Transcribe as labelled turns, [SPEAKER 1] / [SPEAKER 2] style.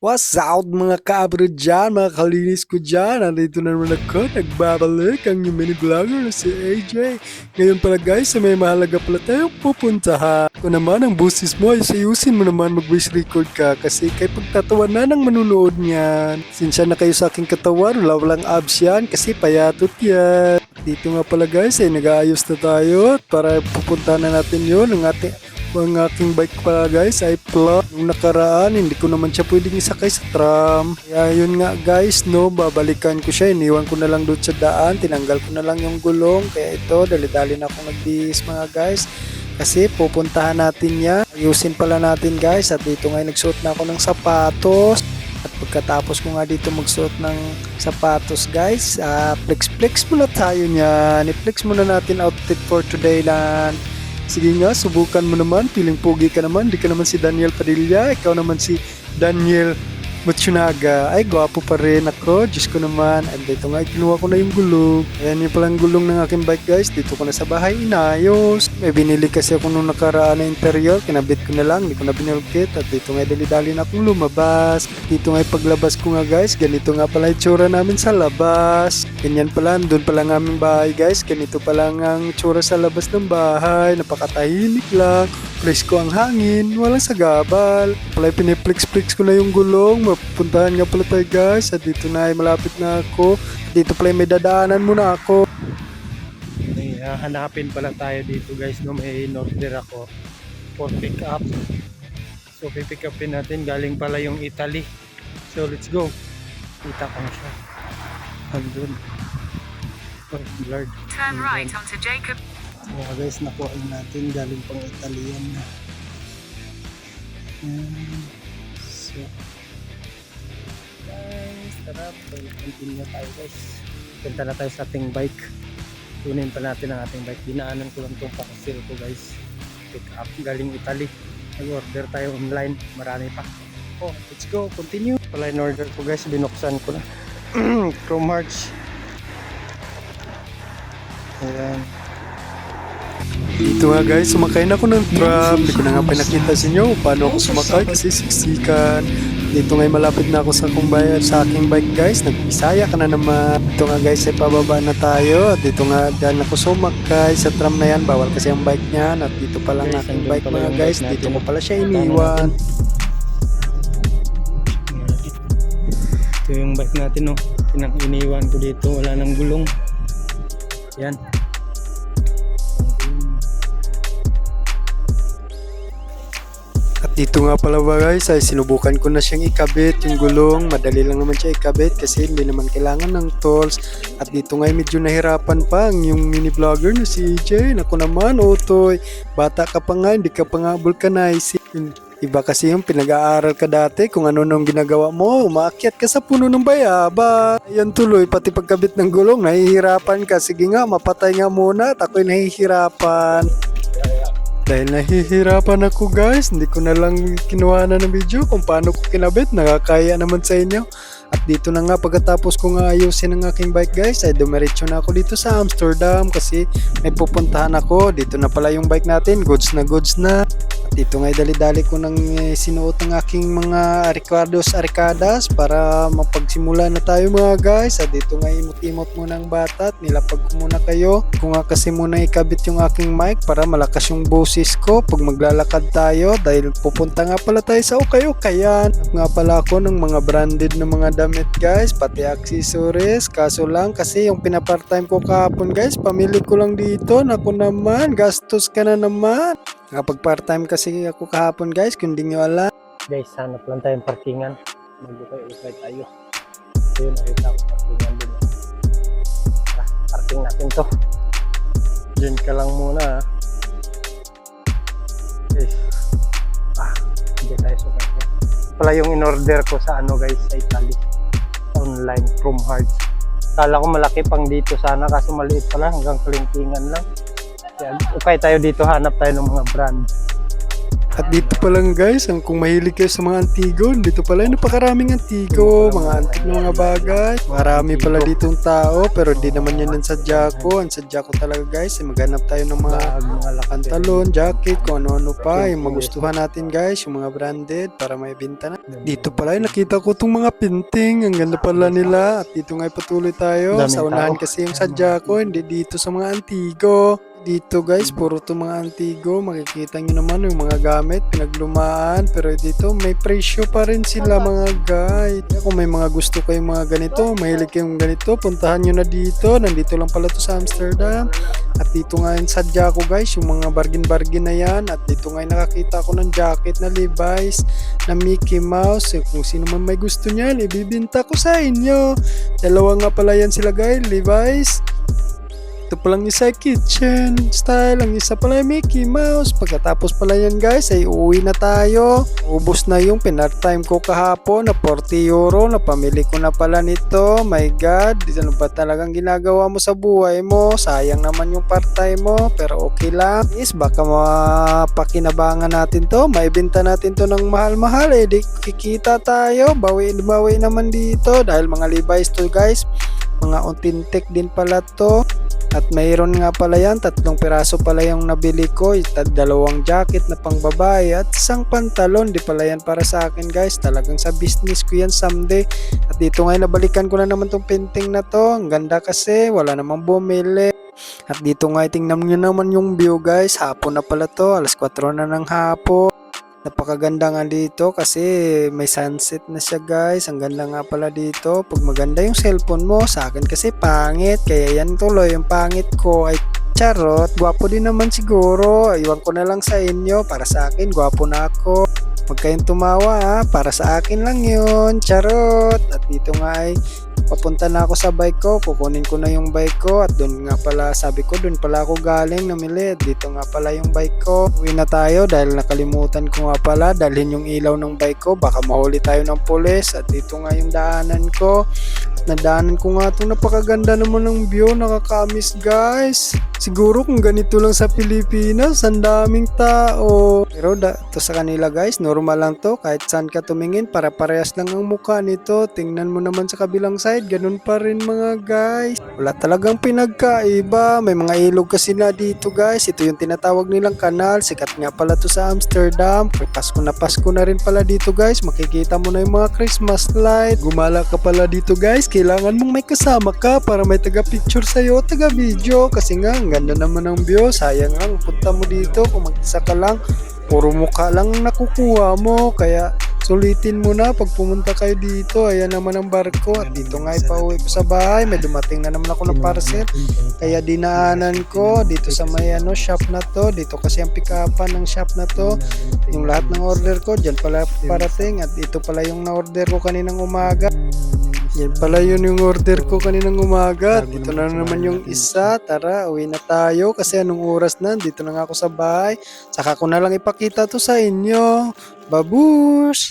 [SPEAKER 1] What's out mga kaabro dyan, mga kalinis ko dyan. Nandito na naman ako, nagbabalik ang yung mini vlogger na si AJ. Ngayon pala guys, may mahalaga pala tayong pupuntahan. Kung naman ang busis mo ay sayusin mo naman mag-voice record ka kasi kay pagtatawanan ng manunood niyan. Sinsya na kayo sa aking katawan, walang abs yan kasi payatot yan. Dito nga pala guys, ay nag-aayos na tayo para pupuntahan na natin yun ang aking bike pala guys ay flat. Nung nakaraan hindi ko naman siya pwedeng isakay sa tram. Kaya yun nga guys no, babalikan ko siya. Iniwan ko na lang doon sa daan. Tinanggal ko na lang yung gulong. Kaya ito, dali-dali na akong nagbihis mga guys. Kasi pupuntahan natin yan. Ayusin pala natin guys. At dito nga nagsuot na ako ng sapatos. At pagkatapos ko nga dito magsuot ng sapatos guys, flex muna tayo niyan. I-flex muna natin outfit for today lang. Sige nga, subukan mo naman. Feeling pogi ka naman. Di ka naman si Daniel Padilla. Ikaw naman si Daniel Matsunaga. Ay, gwapo pa rin ako. Diyos ko naman. And dito nga, kinuha ko na yung gulong. Ayan yung palang gulong ng aking bike guys. Dito ko na sa bahay inayos. May binili kasi ako nung nakaraan na interior. Kinabit ko na lang. Hindi ko na binulkit. At dito nga, dali-dali na akong lumabas. Dito nga, paglabas ko nga guys. Ganito nga pala itsura namin sa labas. Ganyan pala. Doon pala ng aming bahay guys. Ganito pala ang itsura sa labas ng bahay. Napakatahimik lang. Presko ang hangin. Walang sagabal. Pala piniplex-plex ko na yung gulong. Mapuntahan nga pala tayo guys. At dito na ay malapit na ako. Dito pala may dadaanan muna ako. May hanapin pala tayo dito guys. No? May in-order ako for pick up. So pipick upin natin. Galing pala yung Italy. So let's go. Kita ko na siya. Andun. Oh, blurred.
[SPEAKER 2] Turn right onto Jacob.
[SPEAKER 1] Mga guys, nakuha natin. Galing pang Italian na. So guys, tara, continue tayo guys. Punta na tayo sa ating bike. Tunin pa natin ang ating bike. Dinaanan ko lang itong parcel ko guys. Pick up galing Italy. Nag-order tayo online. Marami pa. Oh, let's go, continue. Pala in order ko guys, binuksan ko na. Chrome Hearts. Ayan. Dito nga guys, sumakay na ako ng tram. Hindi ko na nga pinakita sa inyo paano ako sumakay kasi siksikan. Dito nga malapit na ako sa aking bike guys. Nag-Bisaya ka na naman. Dito nga guys ay pababa na tayo. At dito nga dahil ako sumakay sa tram na yan. Bawal kasi ang bike niyan. At dito pala ang aking bike mga guys. Dito ko pala siya iniwan. Ito yung bike natin no. Iniwan ko dito. Wala nang gulong. Yan. Dito nga pala ba guys ay sinubukan ko na siyang ikabit yung gulong. Madali lang naman siya ikabit kasi hindi naman kailangan ng tools. At dito nga medyo nahirapan pa ang yung mini vlogger na si EJ. Naku naman Otoy, bata ka pa nga, hindi ka pa nga vulcanizing. Iba kasi yung pinag-aaral ka dati kung ano nung ginagawa mo. Umaakyat ka sa puno ng bayaba. Ayan tuloy, pati pagkabit ng gulong nahihirapan ka. Sige nga, mapatay nga muna at ako'y nahihirapan. Dahil nahihirapan ako guys, hindi ko na lang kinuha na ng video kung paano ko kinabit, nakakaya naman sa inyo. At dito na nga pagkatapos ko nga ayusin ang aking bike guys, ay dumiretso na ako dito sa Amsterdam kasi may pupuntahan ako. Dito na pala yung bike natin, goods na. At dito nga dali-dali ko nang sinuot ang aking mga arikadas para mapagsimula na tayo mga guys. At dito nga imot-imot muna ang bata at nilapag ko muna kayo. Kung nga kasi muna ikabit yung aking mic para malakas yung boses ko pag maglalakad tayo dahil pupunta nga pala tayo sa Ukay-Ukayan. At nga pala ako ng mga branded na mga damit guys, pati accessories. Kaso lang kasi yung pinapart-time ko kahapon guys, pamili ko lang dito. Naku naman, gastos ka na naman. Kapag part-time kasi ako kahapon guys, kung di nyo alam. Guys, hanap lang tayong parkingan. Mag-ukay-ukay tayo. So yun, nakita ko parkingan din. Parking natin to. Diyan ka lang muna. Guys, hindi tayo sukay. Pala yung in-order ko sa ano guys, sa Italy. Online, from Hearts. Kala ko malaki pang dito sana kasi maliit pala, hanggang kalingkingan lang. Yan. Okay tayo dito, hanap tayo ng mga brand. At dito pa lang guys, kung mahilig kayo sa mga antigo, dito pala napakaraming antigo, mga antik na mga bagay. Marami pala ditong tao, pero di naman yun ang sadya ko. Ang sadya ko talaga guys, ay maghanap tayo ng mga pantalon, jacket, kung ano-ano pa, yung magustuhan natin guys, yung mga branded para may binta na. Dito pala nakita ko itong mga painting, ang ganda pala nila. At dito nga patuloy tayo, sa unahan kasi yung sadya ko, hindi dito sa mga antigo. Dito guys, puro to mga antigo. Makikita nyo naman yung mga gamit, pinaglumaan. Pero dito, may presyo pa rin sila mga guys. Kaya kung may mga gusto kayong mga ganito, mahilig kayong ganito, puntahan nyo na dito. Nandito lang pala to sa Amsterdam. At dito nga yung sadya ko guys, yung mga bargain-bargain na yan. At dito nga yung nakakita ko ng jacket na Levi's na Mickey Mouse. Kung sino man may gusto niyan, ibibinta ko sa inyo. Dalawa nga pala yan sila guys, Levi's. Ito palang isa kitchen style, ang isa pala Mickey Mouse. Pagkatapos pala yan guys ay uuwi na tayo. Ubus na yung pinart-time ko kahapon na 40 euro. Napamili ko na pala nito. My God, ano ba talagang ginagawa mo sa buhay mo? Sayang naman yung part-time mo, pero okay lang. Is baka mapakinabangan natin to. Maibenta natin to ng mahal-mahal. Di kikita tayo. Bawi naman dito dahil mga Levi's to guys. Mga authentic din pala to. At mayroon nga pala yan, 3 piraso pala yung nabili ko, 2 jacket na pang babae at 1 pantalon. Di pala yan para sa akin guys, talagang sa business ko yan someday. At dito nga nabalikan ko na naman tong painting na to, ang ganda kasi, wala namang bumili. At dito nga tingnan nyo naman yung view guys, hapon na pala to, alas 4 na ng hapon. Napakaganda nga dito kasi may sunset na siya guys. Ang ganda nga pala dito. Pag maganda yung cellphone mo, sa akin kasi pangit. Kaya yan tuloy, yung pangit ko ay charot. Gwapo din naman siguro. Iwan ko na lang sa inyo. Para sa akin, gwapo na ako. Huwag kayong tumawa ha. Para sa akin lang yun. Charot. At dito nga ay papunta na ako sa bike ko, kukunin ko na yung bike ko at doon nga pala, sabi ko doon pala ako galing namili. Dito nga pala yung bike ko. Uwi na tayo dahil nakalimutan ko nga pala dalhin yung ilaw ng bike ko, baka mahuli tayo ng pulis. At dito nga yung daanan ko. Nadaanan ko nga itong napakaganda naman ng view, nakakamiss guys. Siguro kung ganito lang sa Pilipinas, ang daming tao. Pero to sa kanila guys, normal lang to. Kahit saan ka tumingin, para-parehas lang ang mukha nito. Tingnan mo naman sa kabilang side, ganun pa rin mga guys. Wala talagang pinagkaiba. May mga ilog kasi na dito guys. Ito yung tinatawag nilang kanal. Sikat nga pala to sa Amsterdam. Pasko na rin pala dito guys. Makikita mo na yung mga Christmas light. Gumala ka pala dito guys. Kailangan mong may kasama ka para may taga-picture sa'yo, taga-video. Kasi nga, ang ganda naman ng view. Sayang lang, punta mo dito kung mag-isa ka lang. Puro mukha lang nakukuha mo. Kaya sulitin mo na pag pumunta kayo dito. Ayan naman ang barko. At dito nga ipauwi ko sa bahay. May dumating na naman ako ng parcel. Kaya dinaanan ko dito sa may shop na to. Dito kasi ang pick-upan ng shop na to. Yung lahat ng order ko, dyan pala parating. At dito pala yung na-order ko kaninang umaga. Yan pala yun yung order ko kaninang umaga. Dito na naman yung isa. Tara, uwi na tayo kasi anong oras na. Dito na nga ako sa bahay. Saka ko na lang ipakita to sa inyo. Babush!